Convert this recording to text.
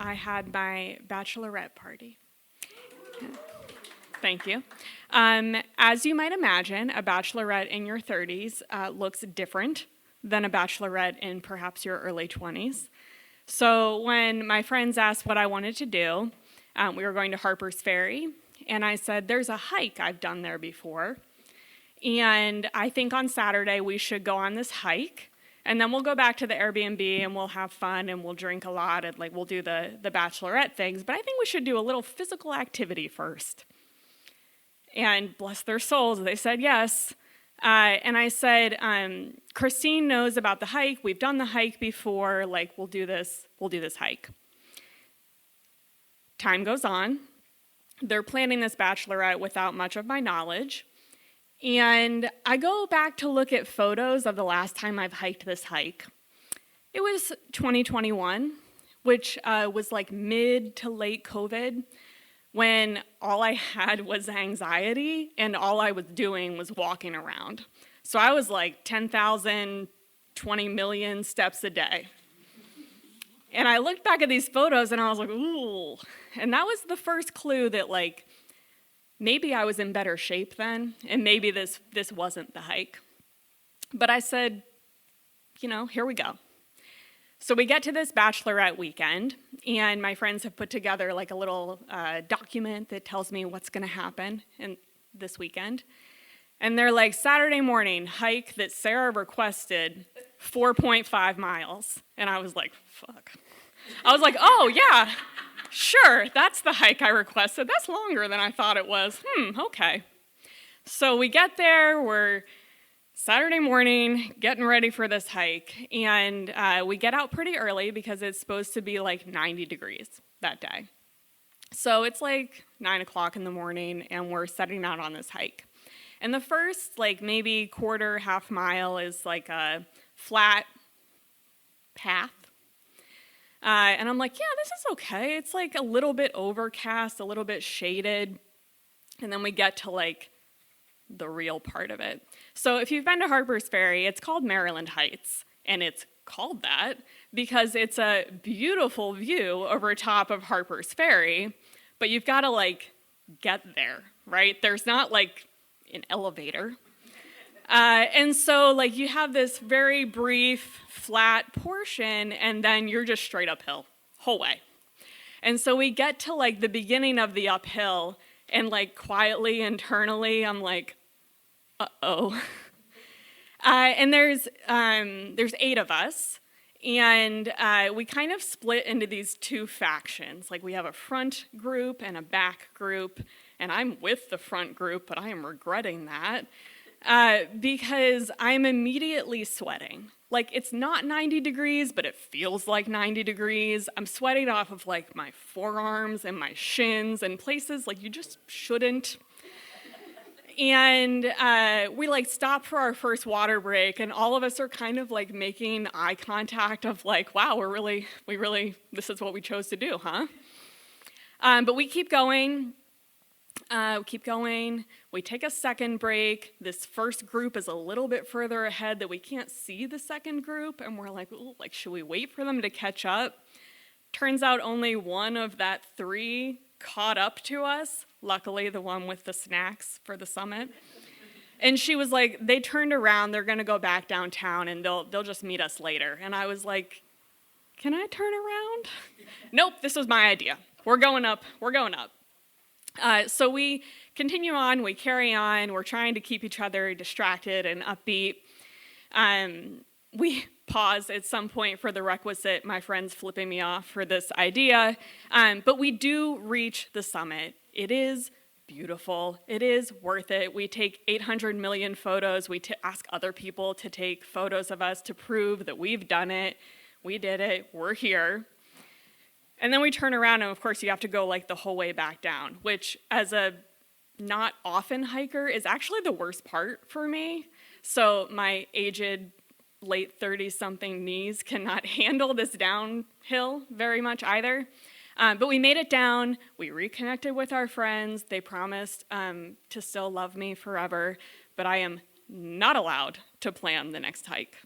I had my bachelorette party. Thank you. As you might imagine, a bachelorette in your 30s looks different than a bachelorette in perhaps your early 20s. So when my friends asked what I wanted to do, we were going to Harper's Ferry, and I said, there's a hike I've done there before, and I think on Saturday we should go on this hike, and then we'll go back to the Airbnb and we'll have fun and we'll drink a lot and we'll do the bachelorette things, but I think we should do a little physical activity first. And bless their souls, they said yes. And I said, Christine knows about the hike. We've done the hike before. We'll do this hike. Time goes on. They're planning this bachelorette without much of my knowledge. And I go back to look at photos of the last time I've hiked this hike. It was 2021, which was mid to late COVID, when all I had was anxiety and all I was doing was walking around. So I was 10,000, 20 million steps a day. And I looked back at these photos and I was like, ooh. And that was the first clue that maybe I was in better shape then, and maybe this wasn't the hike. But I said, here we go. So we get to this bachelorette weekend, and my friends have put together a little document that tells me what's going to happen this weekend. And they're like, Saturday morning, hike that Sarah requested, 4.5 miles. And I was like, fuck. I was like, oh, yeah, sure, that's the hike I requested. That's longer than I thought it was. Okay. So we get there, we're Saturday morning, getting ready for this hike, and we get out pretty early because it's supposed to be 90 degrees that day. So it's 9 o'clock in the morning, and we're setting out on this hike. And the first, maybe quarter, half mile is a flat path. And I'm like, yeah, this is okay. It's a little bit overcast, a little bit shaded. And then we get to the real part of it. So if you've been to Harper's Ferry, it's called Maryland Heights, and it's called that because it's a beautiful view over top of Harper's Ferry, but you've got to get there, right? There's not an elevator. And so you have this very brief, flat portion, and then you're just straight uphill, whole way. And so we get to the beginning of the uphill, and quietly, internally, I'm like, uh-oh. And there's 8 of us, and we kind of split into these 2 factions. We have a front group and a back group, and I'm with the front group, but I am regretting that because I'm immediately sweating. It's not 90 degrees, but it feels like 90 degrees. I'm sweating off of my forearms and my shins and places you just shouldn't. And we stop for our first water break, and all of us are kind of making eye contact of wow, we really, this is what we chose to do, huh? But we keep going. We take a second break. This first group is a little bit further ahead that we can't see the second group, and we're ooh, should we wait for them to catch up? Turns out only one of that 3 caught up to us. Luckily, the one with the snacks for the summit. And she was they turned around, they're gonna go back downtown, and they'll just meet us later. And I was like, can I turn around? Nope, this was my idea. We're going up. So we continue on, we carry on, we're trying to keep each other distracted and upbeat. We pause at some point for the requisite, my friend's flipping me off for this idea, but we do reach the summit. It is beautiful. It is worth it. We take 800 million photos. We ask other people to take photos of us to prove that we've done it. We did it. We're here. And then we turn around, and of course you have to go the whole way back down, which as a not often hiker is actually the worst part for me. So my aged late 30-something knees cannot handle this downhill very much either. But we made it down. We reconnected with our friends. They promised to still love me forever, but I am not allowed to plan the next hike.